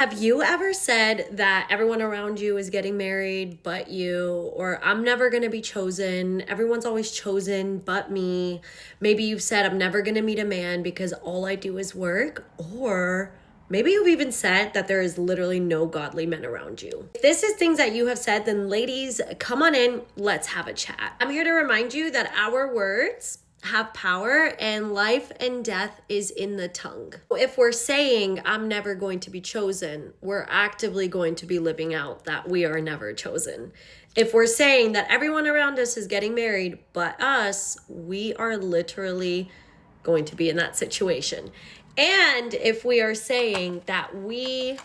Have you ever said that everyone around you is getting married but you, or I'm never going to be chosen, everyone's always chosen but me? Maybe you've said, I'm never going to meet a man because all I do is work, or maybe you've even said that there is literally no godly men around you. If this is things that you have said, then ladies, come on in, let's have a chat. I'm here to remind you that our words have power and life and death is in the tongue. If we're saying I'm never going to be chosen, we're actively going to be living out that we are never chosen. If we're saying that everyone around us is getting married but us, we are literally going to be in that situation. And if we are saying that we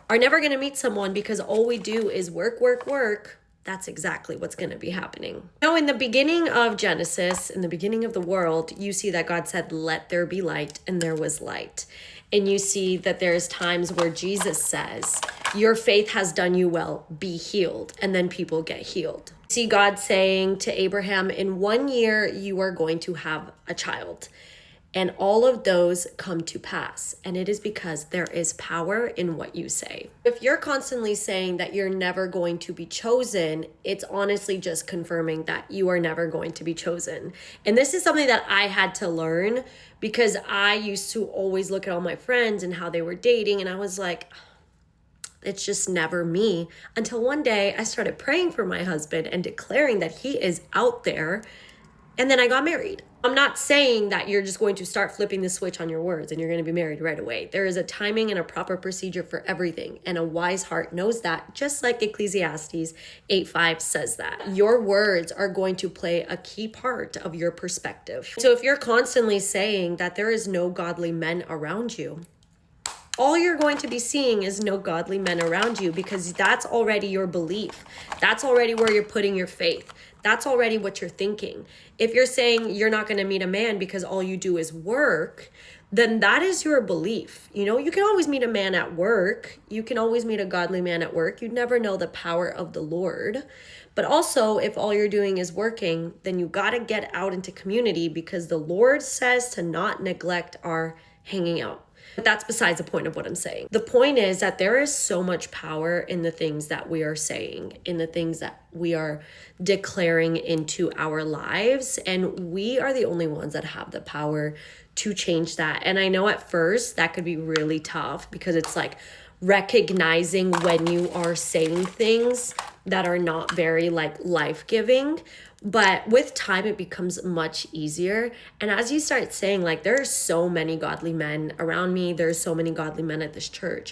are never going to meet someone because all we do is work, work, work, that's exactly what's going to be happening. Now, in the beginning of Genesis, in the beginning of the world, you see that God said, let there be light, and there was light. And you see that there's times where Jesus says, your faith has done you well, be healed. And then people get healed. See God saying to Abraham, in 1 year, you are going to have a child. And all of those come to pass. And it is because there is power in what you say. If you're constantly saying that you're never going to be chosen, it's honestly just confirming that you are never going to be chosen. And this is something that I had to learn because I used to always look at all my friends and how they were dating. And I was like, it's just never me. Until one day I started praying for my husband and declaring that he is out there. And then I got married. I'm not saying that you're just going to start flipping the switch on your words and you're going to be married right away. There is a timing and a proper procedure for everything. And a wise heart knows that, just like Ecclesiastes 8:5 says that. Your words are going to play a key part of your perspective. So if you're constantly saying that there is no godly men around you, all you're going to be seeing is no godly men around you because that's already your belief. That's already where you're putting your faith. That's already what you're thinking. If you're saying you're not going to meet a man because all you do is work, then that is your belief. You know, you can always meet a man at work. You can always meet a godly man at work. You never know the power of the Lord. But also, if all you're doing is working, then you got to get out into community because the Lord says to not neglect our hanging out. But that's besides the point of what I'm saying. The point is that there is so much power in the things that we are saying, in the things that we are declaring into our lives. And we are the only ones that have the power to change that. And I know at first that could be really tough because it's like recognizing when you are saying things that are not very like life-giving. But with time, it becomes much easier. And as you start saying, like, there are so many godly men around me, there's so many godly men at this church.